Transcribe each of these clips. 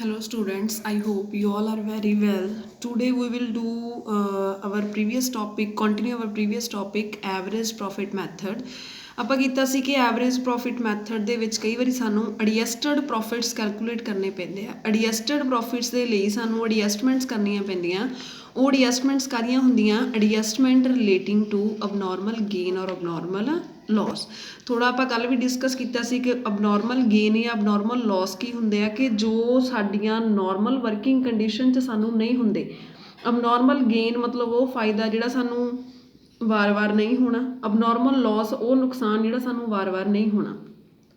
Hello students, I hope you all are very well. Today we will do our previous topic, continue our previous topic, average profit method. ਆਪਾਂ ਕੀਤਾ ਸੀ ਕਿ average profit method ਦੇ ਵਿੱਚ ਕਈ ਵਾਰੀ ਸਾਨੂੰ ਐਡਜਸਟਡ profits calculate ਕਰਨੇ ਪੈਂਦੇ ਆ। ਐਡਜਸਟਡ ਪ੍ਰੋਫਿਟਸ ਦੇ ਲਈ ਸਾਨੂੰ ਐਡਜਸਟਮੈਂਟਸ ਕਰਨੀਆਂ ਪੈਂਦੀਆਂ। ਉਹ ਐਡਜਸਟਮੈਂਟਸ ਕਾਹਦੀਆਂ ਹੁੰਦੀਆਂ? ਐਡਜਸਟਮੈਂਟ ਰਿਲੇਟਿੰਗ ਟੂ ਅਬਨੋਰਮਲ ਗੇਨ ਔਰ ਅਬਨੋਰਮਲ ਲੌਸ। ਥੋੜਾ ਆਪਾਂ ਕੱਲ ਵੀ ਡਿਸਕਸ ਕੀਤਾ ਸੀ ਕਿ ਅਬਨੋਰਮਲ ਗੇਨ ਜਾਂ ਅਬਨੋਰਮਲ ਲੌਸ ਕੀ ਹੁੰਦੇ ਆ ਕਿ ਜੋ ਸਾਡੀਆਂ ਨੋਰਮਲ ਵਰਕਿੰਗ ਕੰਡੀਸ਼ਨ 'ਚ ਸਾਨੂੰ ਨਹੀਂ ਹੁੰਦੇ। ਅਬਨੋਰਮਲ ਗੇਨ ਮਤਲਬ ਉਹ ਫਾਇਦਾ ਜਿਹੜਾ ਸਾਨੂੰ ਵਾਰ-ਵਾਰ ਨਹੀਂ ਹੋਣਾ। ਅਬਨੋਰਮਲ ਲੌਸ ਉਹ ਨੁਕਸਾਨ ਜਿਹੜਾ ਸਾਨੂੰ ਵਾਰ-ਵਾਰ ਨਹੀਂ ਹੋਣਾ।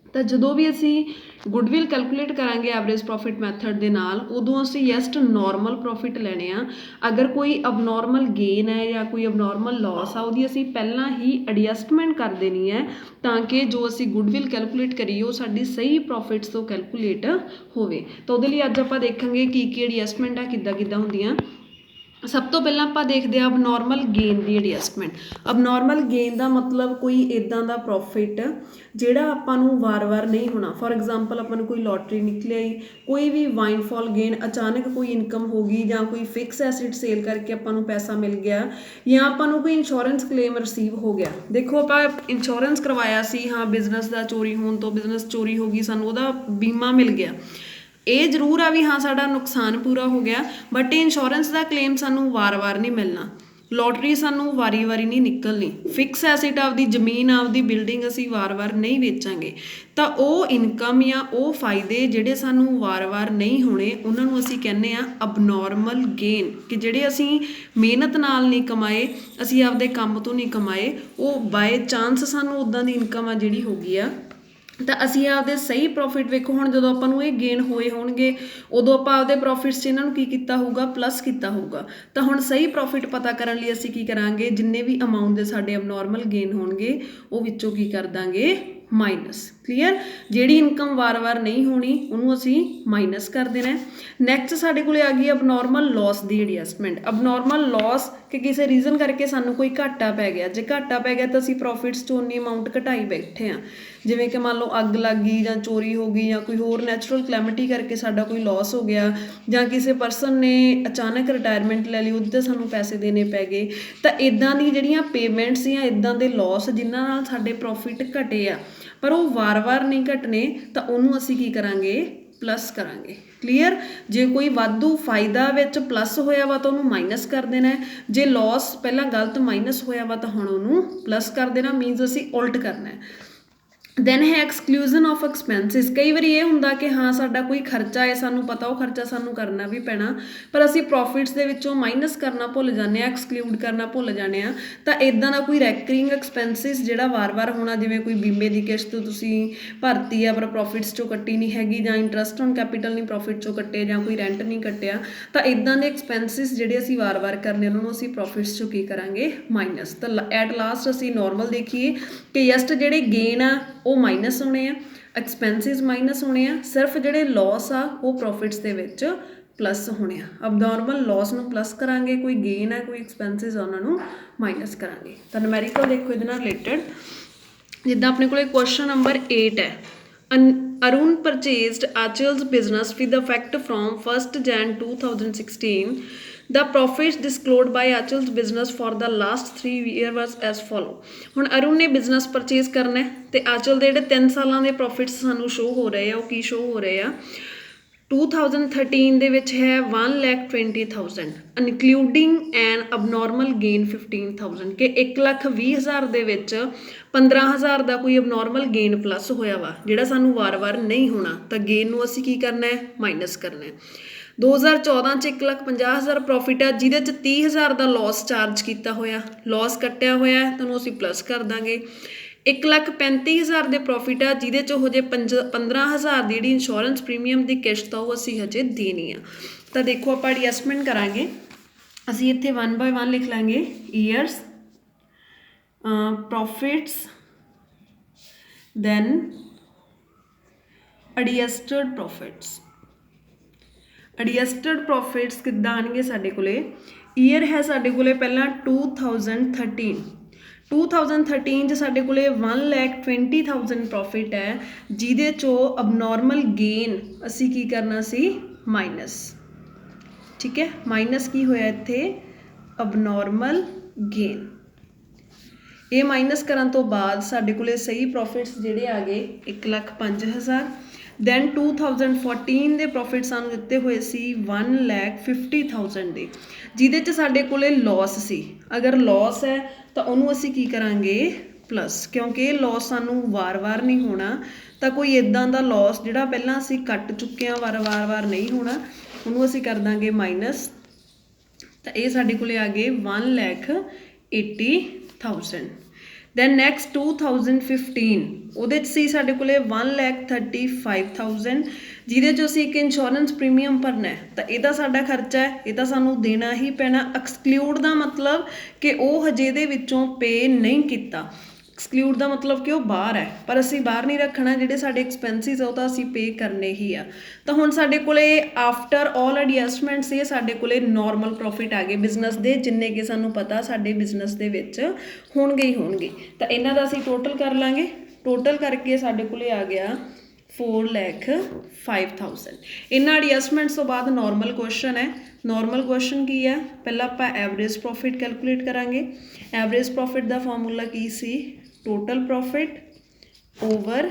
ਤਾਂ ਜਦੋਂ ਵੀ ਅਸੀਂ ਗੁੱਡਵਿਲ ਕੈਲਕੂਲੇਟ ਕਰਾਂਗੇ ਐਵਰੇਜ ਪ੍ਰੋਫਿਟ ਮੈਥਡ ਦੇ ਨਾਲ, ਉਦੋਂ ਅਸੀਂ ਜਸਟ ਨੋਰਮਲ ਪ੍ਰੋਫਿਟ ਲੈਣੇ ਆ। ਅਗਰ ਕੋਈ ਅਬਨੋਰਮਲ ਗੇਨ ਹੈ ਜਾਂ ਕੋਈ ਅਬਨੋਰਮਲ ਲੌਸ ਆ, ਉਹਦੀ ਅਸੀਂ ਪਹਿਲਾਂ ਹੀ ਐਡਜਸਟਮੈਂਟ ਕਰ ਦੇਣੀ ਹੈ ਤਾਂ ਕਿ ਜੋ ਅਸੀਂ ਗੁੱਡਵਿਲ ਕੈਲਕੂਲੇਟ ਕਰੀਏ ਉਹ ਸਾਡੀ ਸਹੀ ਪ੍ਰੋਫਿਟਸ ਤੋਂ ਕੈਲਕੂਲੇਟ ਹੋਵੇ। ਤਾਂ ਉਹਦੇ ਲਈ ਅੱਜ ਆਪਾਂ ਦੇਖਾਂਗੇ ਕੀ ਐਡਜਸਟਮੈਂਟ ਆ, ਕਿੱਦਾਂ ਹੁੰਦੀਆਂ। ਸਭ ਤੋਂ ਪਹਿਲਾਂ ਆਪਾਂ ਦੇਖਦੇ ਹਾਂ ਅਬਨੋਰਮਲ ਗੇਨ ਦੀ ਐਡਜਸਟਮੈਂਟ। ਅਬਨੋਰਮਲ ਗੇਨ ਦਾ ਮਤਲਬ ਕੋਈ ਇੱਦਾਂ ਦਾ ਪ੍ਰੋਫਿਟ ਜਿਹੜਾ ਆਪਾਂ ਨੂੰ ਵਾਰ-ਵਾਰ ਨਹੀਂ ਹੋਣਾ। ਫੋਰ ਐਗਜ਼ਾਮਪਲ ਆਪਾਂ ਨੂੰ ਕੋਈ ਲੋਟਰੀ ਨਿਕਲਿਆ, ਕੋਈ ਵੀ ਵਾਈਨਫਾਲ ਗੇਨ, ਅਚਾਨਕ ਕੋਈ ਇਨਕਮ ਹੋ ਗਈ ਜਾਂ ਕੋਈ ਫਿਕਸ ਐਸਿਡ ਸੇਲ ਕਰਕੇ ਆਪਾਂ ਨੂੰ ਪੈਸਾ ਮਿਲ ਗਿਆ ਜਾਂ ਆਪਾਂ ਨੂੰ ਕੋਈ ਇੰਸ਼ੋਰੈਂਸ ਕਲੇਮ ਰਿਸੀਵ ਹੋ ਗਿਆ। ਦੇਖੋ ਆਪਾਂ ਇੰਸ਼ੋਰੈਂਸ ਕਰਵਾਇਆ ਸੀ, ਹਾਂ ਬਿਜ਼ਨਸ ਦਾ ਚੋਰੀ ਹੋਣ ਤੋਂ ਬਿਜ਼ਨਸ ਚੋਰੀ ਹੋ ਗਈ, ਸਾਨੂੰ ਉਹਦਾ ਬੀਮਾ ਮਿਲ ਗਿਆ। ਇਹ ਜ਼ਰੂਰ ਆ ਵੀ ਹਾਂ ਸਾਡਾ ਨੁਕਸਾਨ ਪੂਰਾ ਹੋ ਗਿਆ, ਬਟ ਇਹ ਇੰਸ਼ੋਰੈਂਸ ਦਾ ਕਲੇਮ ਸਾਨੂੰ ਵਾਰ-ਵਾਰ ਨਹੀਂ ਮਿਲਣਾ। ਲੋਟਰੀ ਸਾਨੂੰ ਵਾਰੀ-ਵਾਰੀ ਨਹੀਂ ਨਿਕਲਣੀ। ਫਿਕਸ ਐਸਿਟ ਆਪਦੀ ਜ਼ਮੀਨ, ਆਪਦੀ ਬਿਲਡਿੰਗ ਅਸੀਂ ਵਾਰ-ਵਾਰ ਨਹੀਂ ਵੇਚਾਂਗੇ। ਤਾਂ ਉਹ ਇਨਕਮ ਜਾਂ ਉਹ ਫਾਇਦੇ ਜਿਹੜੇ ਸਾਨੂੰ ਵਾਰ-ਵਾਰ ਨਹੀਂ ਹੋਣੇ, ਉਹਨਾਂ ਨੂੰ ਅਸੀਂ ਕਹਿੰਦੇ ਹਾਂ ਅਬਨੋਰਮਲ ਗੇਨ। ਕਿ ਜਿਹੜੇ ਅਸੀਂ ਮਿਹਨਤ ਨਾਲ ਨਹੀਂ ਕਮਾਏ, ਅਸੀਂ ਆਪਦੇ ਕੰਮ ਤੋਂ ਨਹੀਂ ਕਮਾਏ, ਉਹ ਬਾਏ ਚਾਂਸ ਸਾਨੂੰ ਉੱਦਾਂ ਦੀ ਇਨਕਮ ਆ ਜਿਹੜੀ ਹੋ ਗਈ ਆ। ਤਾਂ ਅਸੀਂ ਆਪਦੇ ਸਹੀ ਪ੍ਰੋਫਿਟ ਵੇਖੋ, ਹੁਣ ਜਦੋਂ ਆਪਾਂ ਨੂੰ ਇਹ ਗੇਨ ਹੋਏ ਹੋਣਗੇ ਉਦੋਂ ਆਪਾਂ ਆਪਦੇ ਪ੍ਰੋਫਿਟਸ 'ਚ ਇਹਨਾਂ ਨੂੰ ਕੀ ਕੀਤਾ ਹੋਊਗਾ? ਪਲੱਸ ਕੀਤਾ ਹੋਊਗਾ। ਤਾਂ ਹੁਣ ਸਹੀ ਪ੍ਰੋਫਿਟ ਪਤਾ ਕਰਨ ਲਈ ਅਸੀਂ ਕੀ ਕਰਾਂਗੇ? ਜਿੰਨੇ ਵੀ ਅਮਾਊਂਟ ਦੇ ਸਾਡੇ ਅਬਨੋਰਮਲ ਗੇਨ ਹੋਣਗੇ ਉਹ ਵਿੱਚੋਂ ਕੀ ਕਰ ਦਾਂਗੇ? ਮਾਈਨਸ। ਕਲੀਅਰ? ਜਿਹੜੀ ਇਨਕਮ ਵਾਰ-ਵਾਰ ਨਹੀਂ ਹੋਣੀ ਉਹਨੂੰ ਅਸੀਂ ਮਾਈਨਸ ਕਰ ਦੇਣਾ। ਨੈਕਸਟ ਸਾਡੇ ਕੋਲ ਆ ਗਈ ਅਬਨੋਰਮਲ ਲੌਸ ਦੀ ਐਡਜਸਟਮੈਂਟ। ਅਬਨੋਰਮਲ ਲੌਸ ਕਿ ਕਿਸੇ ਰੀਜ਼ਨ ਕਰਕੇ ਸਾਨੂੰ ਕੋਈ ਘਾਟਾ ਪੈ ਗਿਆ। ਜੇ ਘਾਟਾ ਪੈ ਗਿਆ ਤਾਂ ਅਸੀਂ ਪ੍ਰੋਫਿਟਸ 'ਚੋਂ ਉਨੀ ਅਮਾਊਂਟ ਘਟਾਈ ਬੈਠੇ ਹਾਂ। ਜਿਵੇਂ ਕਿ ਮੰਨ ਲਓ ਅੱਗ ਲੱਗ ਗਈ ਜਾਂ ਚੋਰੀ ਹੋ ਗਈ ਜਾਂ ਕੋਈ ਹੋਰ ਨੈਚੁਰਲ ਕਲੈਮਿਟੀ ਕਰਕੇ ਸਾਡਾ ਕੋਈ ਲੋਸ ਹੋ ਗਿਆ ਜਾਂ ਕਿਸੇ ਪਰਸਨ ਨੇ ਅਚਾਨਕ ਰਿਟਾਇਰਮੈਂਟ ਲੈ ਲਈ, ਉਹਦੇ 'ਤੇ ਸਾਨੂੰ ਪੈਸੇ ਦੇਣੇ ਪੈ ਗਏ। ਤਾਂ ਇੱਦਾਂ ਦੀ ਜਿਹੜੀਆਂ ਪੇਮੈਂਟਸ ਜਾਂ ਇੱਦਾਂ ਦੇ ਲੋਸ ਜਿਨ੍ਹਾਂ ਨਾਲ ਸਾਡੇ ਪ੍ਰੋਫਿਟ ਘਟੇ ਆ ਪਰ ਉਹ ਵਾਰ-ਵਾਰ ਨਹੀਂ ਘਟਣੇ, ਤਾਂ ਉਹਨੂੰ ਅਸੀਂ ਕੀ ਕਰਾਂਗੇ? ਪਲੱਸ ਕਰਾਂਗੇ। ਕਲੀਅਰ? ਜੇ ਕੋਈ ਵਾਧੂ ਫਾਇਦਾ ਵਿੱਚ ਪਲੱਸ ਹੋਇਆ ਵਾ ਤਾਂ ਉਹਨੂੰ ਮਾਈਨਸ ਕਰ ਦੇਣਾ। ਜੇ ਲੋਸ ਪਹਿਲਾਂ ਗਲਤ ਮਾਈਨਸ ਹੋਇਆ ਵਾ ਤਾਂ ਹੁਣ ਉਹਨੂੰ ਪਲੱਸ ਕਰ ਦੇਣਾ। ਮੀਨਸ ਅਸੀਂ ਉਲਟ ਕਰਨਾ। ਦੈਨ ਹੈ ਐਕਸਕਲੂਜ਼ਨ ਆਫ ਐਕਸਪੈਂਸਿਸ। ਕਈ ਵਾਰੀ ਇਹ ਹੁੰਦਾ ਕਿ ਹਾਂ ਸਾਡਾ ਕੋਈ ਖਰਚਾ ਹੈ, ਸਾਨੂੰ ਪਤਾ ਉਹ ਖਰਚਾ ਸਾਨੂੰ ਕਰਨਾ ਵੀ ਪੈਣਾ, ਪਰ ਅਸੀਂ ਪ੍ਰੋਫਿਟਸ ਦੇ ਵਿੱਚੋਂ ਮਾਈਨਸ ਕਰਨਾ ਭੁੱਲ ਜਾਂਦੇ ਹਾਂ, ਐਕਸਕਲੂਡ ਕਰਨਾ ਭੁੱਲ ਜਾਂਦੇ ਹਾਂ। ਤਾਂ ਇੱਦਾਂ ਦਾ ਕੋਈ ਰੈਕਰਿੰਗ ਐਕਸਪੈਂਸਿਸ ਜਿਹੜਾ ਵਾਰ-ਵਾਰ ਹੋਣਾ, ਜਿਵੇਂ ਕੋਈ ਬੀਮੇ ਦੀ ਕਿਸ਼ਤ ਤੁਸੀਂ ਭਰਤੀ ਆ ਪਰ ਪ੍ਰੋਫਿਟਸ 'ਚੋਂ ਕੱਟੀ ਨਹੀਂ ਹੈਗੀ, ਜਾਂ ਇੰਟਰਸਟ ਔਨ ਕੈਪੀਟਲ ਨਹੀਂ ਪ੍ਰੋਫਿਟ 'ਚੋਂ ਕੱਟੇ, ਜਾਂ ਕੋਈ ਰੈਂਟ ਨਹੀਂ ਕੱਟਿਆ, ਤਾਂ ਇੱਦਾਂ ਦੇ ਐਕਸਪੈਂਸਿਸ ਜਿਹੜੇ ਅਸੀਂ ਵਾਰ-ਵਾਰ ਕਰਨੇ ਉਹਨਾਂ ਨੂੰ ਅਸੀਂ ਪ੍ਰੋਫਿਟਸ 'ਚੋਂ ਕੀ ਕਰਾਂਗੇ? ਮਾਈਨਸ। ਤਾਂ ਐਟ ਲਾਸਟ ਅਸੀਂ ਨੋਰਮਲ ਦੇਖੀਏ ਕਿ ਜਸਟ ਜਿਹੜੇ ਗੇਨ ਆ ਉਹ ਮਾਈਨਸ ਹੋਣੇ ਆ, ਐਕਸਪੈਂਸਿਸ ਮਾਈਨਸ ਹੋਣੇ ਆ, ਸਿਰਫ ਜਿਹੜੇ ਲੋਸ ਆ ਉਹ ਪ੍ਰੋਫਿਟਸ ਦੇ ਵਿੱਚ ਪਲੱਸ ਹੋਣੇ ਆ। ਅਬਨੋਰਮਲ ਲੋਸ ਨੂੰ ਪਲੱਸ ਕਰਾਂਗੇ, ਕੋਈ ਗੇਨ ਹੈ ਕੋਈ ਐਕਸਪੈਂਸਿਸ ਆ ਉਹਨਾਂ ਨੂੰ ਮਾਈਨਸ ਕਰਾਂਗੇ। ਤਾਂ ਨੂਮੈਰੀਕਲ ਦੇਖੋ ਇਹਦੇ ਨਾਲ ਰਿਲੇਟਡ, ਜਿੱਦਾਂ ਆਪਣੇ ਕੋਲ ਕੁਐਸਚਨ ਨੰਬਰ 8 ਹੈ। Arun ਪਰਚੇਜ਼ਡ ਆਂਚਲ's business with effect from 1st Jan 2016. The profits disclosed by Anchal's business for the last 3 years was as follow. ਹੁਣ ਅਰੁਣ ਨੇ ਬਿਜ਼ਨਸ ਪਰਚੇਜ਼ ਕਰਨਾ ਤੇ ਆਂਚਲ ਦੇ ਜਿਹੜੇ 3 ਸਾਲਾਂ ਦੇ ਪ੍ਰੋਫਿਟਸ ਸਾਨੂੰ ਸ਼ੋ ਹੋ ਰਹੇ ਆ, ਉਹ ਕੀ ਸ਼ੋ ਹੋ ਰਹੇ ਆ? 2013 ਦੇ ਵਿੱਚ ਹੈ 1,20,000 ਇਨਕਲੂਡਿੰਗ ਐਨ ਅਬਨੋਰਮਲ ਗੇਨ 15,000, ਕਿ 1,20,000 ਦੇ ਵਿੱਚ 15,000 ਦਾ ਕੋਈ ਅਬਨੋਰਮਲ ਗੇਨ ਪਲੱਸ ਹੋਇਆ ਵਾ ਜਿਹੜਾ ਸਾਨੂੰ ਵਾਰ-ਵਾਰ ਨਹੀਂ ਹੋਣਾ। ਤਾਂ ਗੇਨ ਨੂੰ ਅਸੀਂ ਕੀ ਕਰਨਾ ਹੈ? ਮਾਈਨਸ ਕਰਨਾ ਹੈ। 2014 'ਚ 1,50,000 ਪ੍ਰੋਫਿਟ ਆ ਜਿਹਦੇ 'ਚ 30,000 ਦਾ ਲੋਸ ਚਾਰਜ ਕੀਤਾ ਹੋਇਆ, ਲੋਸ ਕੱਟਿਆ ਹੋਇਆ, ਤੁਹਾਨੂੰ ਅਸੀਂ ਪਲੱਸ ਕਰ ਦਾਂਗੇ। 1,35,000 ਦੇ ਪ੍ਰੋਫਿਟ ਆ ਜਿਹਦੇ 'ਚ ਹੋ ਜੇ 15,000 ਦੀ ਜਿਹੜੀ ਇੰਸ਼ੋਰੈਂਸ ਪ੍ਰੀਮੀਅਮ ਦੀ ਕਿਸ਼ਤ ਆ ਉਹ ਅਸੀਂ ਹਜੇ ਦੇਣੀ ਆ। ਤਾਂ ਦੇਖੋ ਆਪਾਂ ਐਡਜਸਟਮੈਂਟ ਕਰਾਂਗੇ। ਅਸੀਂ ਇੱਥੇ 1 by 1 ਲਿਖ ਲਾਂਗੇ। Years, profits, then adjusted profits. Adjusted profits ਕਿੱਦਾਂ ਆਉਣਗੇ ਸਾਡੇ ਕੋਲੇ? ਈਅਰ ਹੈ ਸਾਡੇ ਕੋਲੇ ਪਹਿਲਾਂ 2013। 2013 'ਚ ਸਾਡੇ ਕੋਲੇ 1,20,000 ਪ੍ਰੋਫਿਟ ਹੈ ਜਿਹਦੇ 'ਚੋਂ ਅਬਨੋਰਮਲ ਗੇਨ ਅਸੀਂ ਕੀ ਕਰਨਾ ਸੀ? माइनस, ठीक है। माइनस की होया इत्थे अबनॉर्मल गेन। ये माइनस करन तो बाद साडे कोले सही प्रॉफिट्स जिहड़े आ गए 1,05,000। दैन 2014 ਦੇ प्रॉफिट सानू दिते हुए सी 1,50,000 ਦੇ, जिहदे च साडे कोले लॉस सी। अगर लॉस है तो उहनूं असीं की करांगे प्लस, क्योंकि लॉस सानू वार वार नहीं होना। तो कोई इदां दा लॉस जिहड़ा पहलां असीं कट चुके हैं वार वार नहीं होना, उहनूं असीं कर दांगे माइनस। तो ये साडे कोले आ गए 1,80,000। दैन नैक्सट 2015 ਉਹਦੇ 'ਚ ਸੀ ਸਾਡੇ ਕੋਲੇ 1,35,000, ਜਿਹਦੇ 'ਚ ਅਸੀਂ ਇੱਕ ਇੰਸ਼ੋਰੈਂਸ ਪ੍ਰੀਮੀਅਮ ਭਰਨਾ ਹੈ। ਤਾਂ ਇਹਦਾ ਸਾਡਾ ਖਰਚਾ ਹੈ, ਇਹ ਤਾਂ ਸਾਨੂੰ ਦੇਣਾ ਹੀ ਪੈਣਾ। ਐਕਸਕਲੂਡ ਦਾ ਮਤਲਬ ਕਿ ਉਹ ਹਜੇ ਦੇ ਵਿੱਚੋਂ ਪੇ ਨਹੀਂ ਕੀਤਾ। ਐਕਸਕਲੂਡ ਦਾ ਮਤਲਬ ਕਿ ਉਹ ਬਾਹਰ ਹੈ, ਪਰ ਅਸੀਂ ਬਾਹਰ ਨਹੀਂ ਰੱਖਣਾ। ਜਿਹੜੇ ਸਾਡੇ ਐਕਸਪੈਂਸਿਸ ਉਹ ਤਾਂ ਅਸੀਂ ਪੇ ਕਰਨੇ ਹੀ ਆ। ਤਾਂ ਹੁਣ ਸਾਡੇ ਕੋਲੇ ਆਫਟਰ ਆਲ ਐਡਜਸਟਮੈਂਟਸ ਇਹ ਸਾਡੇ ਕੋਲੇ ਨੋਰਮਲ ਪ੍ਰੋਫਿਟ ਆ ਗਏ ਬਿਜ਼ਨਸ ਦੇ, ਜਿੰਨੇ ਕਿ ਸਾਨੂੰ ਪਤਾ ਸਾਡੇ ਬਿਜ਼ਨਸ ਦੇ ਵਿੱਚ ਹੋਣਗੇ ਹੀ ਹੋਣਗੇ। ਤਾਂ ਇਹਨਾਂ ਦਾ ਅਸੀਂ ਟੋਟਲ ਕਰ ਲਾਂਗੇ। ਟੋਟਲ ਕਰਕੇ ਸਾਡੇ ਕੋਲੇ ਆ ਗਿਆ 4,05,000। ਇਹਨਾਂ ਐਡਜਸਟਮੈਂਟਸ ਤੋਂ ਬਾਅਦ ਨੋਰਮਲ ਕੁਐਸਚਨ ਹੈ। ਨੋਰਮਲ ਕੁਐਸਚਨ ਕੀ ਹੈ? ਪਹਿਲਾਂ ਆਪਾਂ ਐਵਰੇਜ ਪ੍ਰੋਫਿਟ ਕੈਲਕੂਲੇਟ ਕਰਾਂਗੇ। Average profit the formula Ki C? Total profit over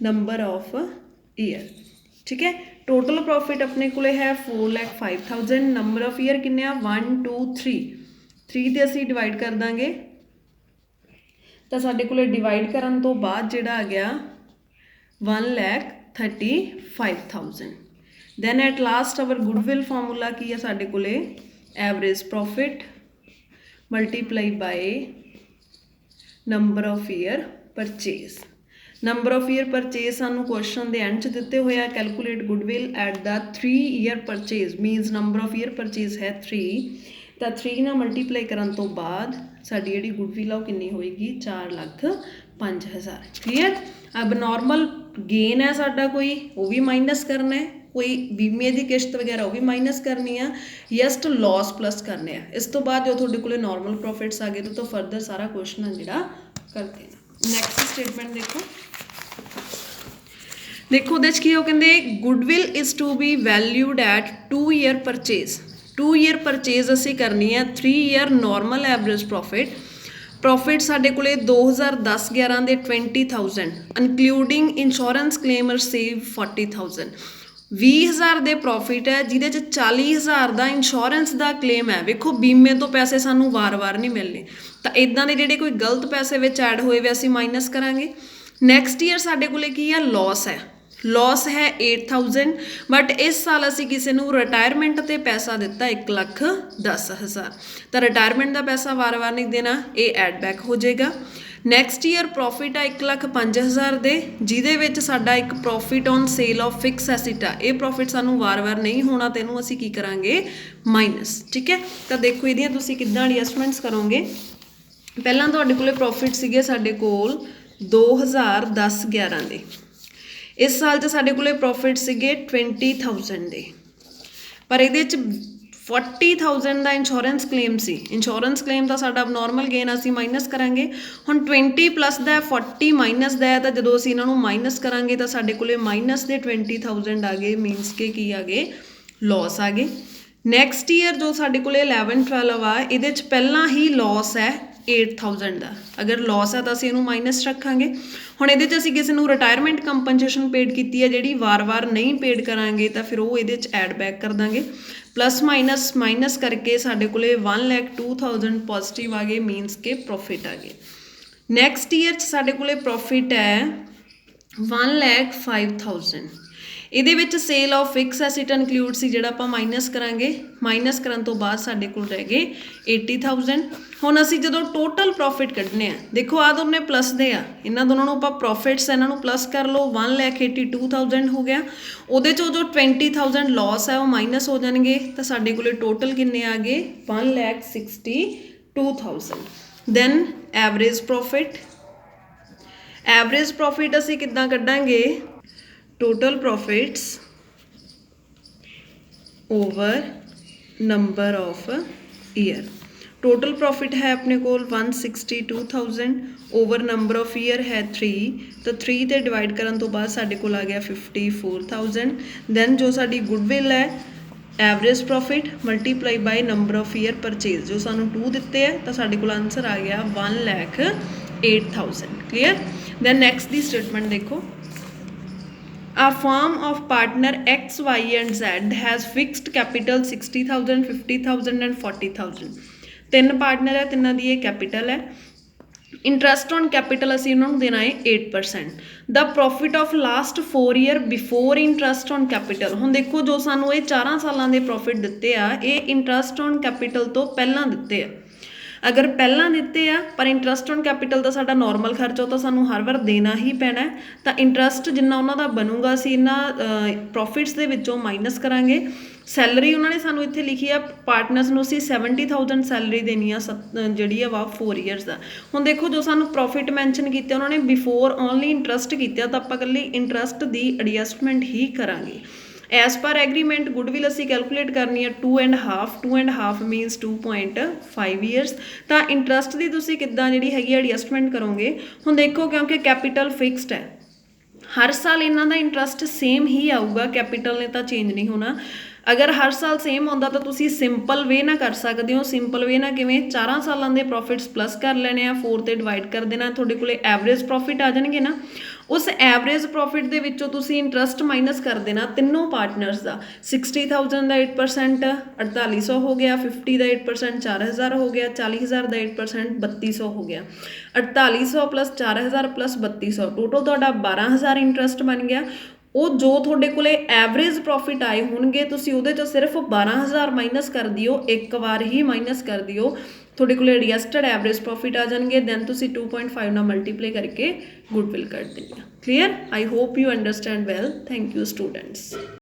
number of year, ठीक है। टोटल प्रॉफिट अपने को है 4,05,000। नंबर ऑफ ईयर किन्ने 1 2 3 3 ते असी डिवाइड कर देंगे। तो साडे कोले डिवाइड करन तो बाद जिहड़ा आ गया 1,35,000। Then at last our goodwill formula की है साडे कोले average profit multiply by number of year purchase. Number of year purchase सानू क्वेश्चन के एंड दिते हुए calculate goodwill at the 3 year purchase minus number of year purchase है 3। तो 3 ना मल्टीप्लाई करन तो बाद साडी जिहड़ी गुडविल आ कितनी होएगी 4,05,000। क्लीयर। अब नॉर्मल गेन है साडा कोई वो भी माइनस करना है, कोई बीमे की किश्त वगैरह वो भी माइनस करनी है, जस्ट लॉस प्लस करने हैं। इस तो बाद जो थोड़े को नॉर्मल प्रॉफिट्स आ गए तो फर्दर सारा क्वेश्चन है जिहड़ा करते हैं। नैक्सट स्टेटमेंट देखो उहदे च की हो कहंदे goodwill is to be valued at 2 year purchase. 2 year purchase असी करनी है 3 year normal average profit. Profit साडे कोले 2010-11 दे 20,000 इनकलूडिंग इंश्योरेंस क्लेम रिसीव 40,000। 20,000 ਦੇ प्रॉफिट है जिहदे च 40,000 ਦਾ इंश्योरेंस ਦਾ क्लेम है। वेखो बीमे तो पैसे सानू वार-वार नहीं मिलने, तो इदां दे जिहड़े कोई गलत पैसे विच ऐड होए वे असीं माइनस करांगे। नैक्सट ईयर साडे कोले की है लॉस है। लॉस है 8,000, बट इस साल असीं किसी नूं रिटायरमेंट ते पैसा दिता 1,10,000। तो रिटायरमेंट का पैसा वार-वार नहीं देना, ये ऐड बैक हो जाएगा। नैक्सट ईयर प्रॉफिट है 1,05,000 दे, जिहदे विच साडा एक profit on sale of fixed asset आ। ये प्रॉफिट सानू वार-वार नहीं होना, तो इहनूं असीं की करांगे माइनस, ठीक है। तो देखो इहदियां तुसीं किद्दां एडजस्टमेंट्स करोगे। पहलां तुहाडे कोले प्रॉफिट सीगे साडे कोल 2010-11 दे। इस साल च साडे कोले प्रॉफिट सीगे 20,000 दे, पर इहदे च 40,000 का इंश्योरेंस क्लेम सी। इंश्योरेंस क्लेम का साडा नॉर्मल गेन असी माइनस करांगे। हुण 20 प्लस दा 40 माइनस दा है, तो जो असीं इन्हां नूं माइनस करांगे तो साडे कोले माइनस दे 20,000 आ गए, मीनस के की आ गए लॉस आ गए। नैक्सट ईयर जो साडे कोले 11-12 आ, इहदे च पहलां ही लॉस है 8,000 का। अगर लॉस है तो असीं इहनूं माइनस रखांगे। हुण इहदे च असीं किसी नूं रिटायरमेंट कंपनसेशन पेड कीती है जिहड़ी वार-वार नहीं पेड करांगे, तो फिर वो इहदे च ऐड बैक कर दांगे। प्लस माइनस माइनस करके साडे कोले 1,02,000 पॉजिटिव आ गए, मीनस के प्रॉफिट आ गए। नैक्सट ईयर च साडे कोले प्रॉफिट है 1,05,000। ਇਹਦੇ ਵਿੱਚ sale of fixed asset include सी जिहड़ा आपां माइनस करांगे। माइनस करन तो बाद साडे कोल रह गए 80,000। हुण असीं जदों टोटल प्रॉफिट कढने आ, देखो आ दोने प्लस दे आ, इन्हां दोनों नूं आपां प्रॉफिट्स इन्हां नूं प्लस कर लो, 1,82,000 हो गया। ਉਹਦੇ चों जो 20,000 लॉस है वो माइनस हो जाएंगे, तो साडे कोले टोटल किन्ने आ गए 1,62,000। Then average profit. Average profit असीं किद्दां कढांगे? Total profits over number of year. Total profit है अपने को 162,000 ओवर नंबर ऑफ ईयर है 3, तो 3 ते डिवाइड करन तो बाद साडे कोल आ गया 54,000। दैन जो साडी गुडविल है average profit multiply by number of year purchase जो सानू 2 दिते है तो साडे कोल आंसर आ गया 1,08,000। Clear. Then next the statement देखो, A firm of partner X, Y and Z has fixed capital 60,000, 50,000 and 40,000। ਤਿੰਨ ਪਾਰਟਨਰ ਹੈ, ਤਿੰਨਾਂ ਦੀ ਇਹ ਕੈਪੀਟਲ ਹੈ। ਇੰਟਰਸਟ ਔਨ ਕੈਪੀਟਲ ਅਸੀਂ ਉਹਨਾਂ ਨੂੰ ਦੇਣਾ ਹੈ 8%। The profit of last 4 year before interest on capital. ਹੁਣ ਦੇਖੋ ਜੋ ਸਾਨੂੰ ਇਹ 4 ਸਾਲਾਂ ਦੇ ਪ੍ਰੋਫਿਟ ਦਿੱਤੇ ਆ ਇਹ ਇੰਟਰਸਟ ਔਨ ਕੈਪੀਟਲ ਤੋਂ ਪਹਿਲਾਂ ਦਿੱਤੇ ਆ। अगर पहला दिते आ पर इंटरस्ट ऑन कैपीटल का साडा नॉर्मल खर्चा तो सानू हर बार देना ही पैना है, तो इंटरस्ट जिन्ना उन्हों का बनूगा असीं इन्हां प्रॉफिट्स दे विचों माइनस करांगे। सैलरी उन्होंने सानू इत्थे लिखी है पार्टनर्स नूं असीं 70,000 सैलरी देनी आ जिहड़ी आ वा 4 ईयर्स दा। हुण देखो जो सानू प्रॉफिट मैंशन कीते उन्होंने बिफोर ओनली इंटरस्ट कीते तो आपां कल्ली इंटरस्ट दी एडजस्टमेंट ही करांगे। एज पर एग्रीमेंट गुडविल असी कैलकुलेट करनी है 2.5 मीनस 2.5 ईयर्स। तो इंटरस्ट की तुसी किद्दां जिहड़ी हैगी एडजस्टमेंट करोगे। हुण देखो क्योंकि कैपीटल फिक्सड है हर साल इन्हां दा इंटरस्ट सेम ही आऊगा, कैपीटल ने तो चेंज नहीं होना। अगर हर साल सेम होंदा तो तुसी सिंपल वे ना कर सकते हो। सिंपल वे ना किवें 4 सालों के प्रॉफिट्स प्लस कर लेने आ 4 ते डिवाइड कर देना, तुहाडे कोले एवरेज प्रॉफिट आ जाएंगे ना। उस एवरेज प्रॉफिट दे विचों तुसी इंटरस्ट माइनस कर देना तीनों पार्टनर्स का। 60,000 का 8% 4800 हो गया, 50 का 8% 4,000 हो गया, 40,000 का 8% 3200 हो गया। 4800 प्लस 4,000 प्लस 3200 टोटल तुहाडा 12,000 इंटरस्ट बन गया। वो जो थोड़े को एवरेज प्रॉफिट आए होंगे तुसी उहदे चों सिर्फ 12,000 माइनस कर दिओ, एक बार ही माइनस कर दिओ, थोड़े को एडजस्टड एवरेज प्रॉफिट आ जाएंगे। दैन तुसी 2.5 ना मल्टीप्लाई करके गुडविल कर देनी। Clear. I hope you understand well. Thank you students.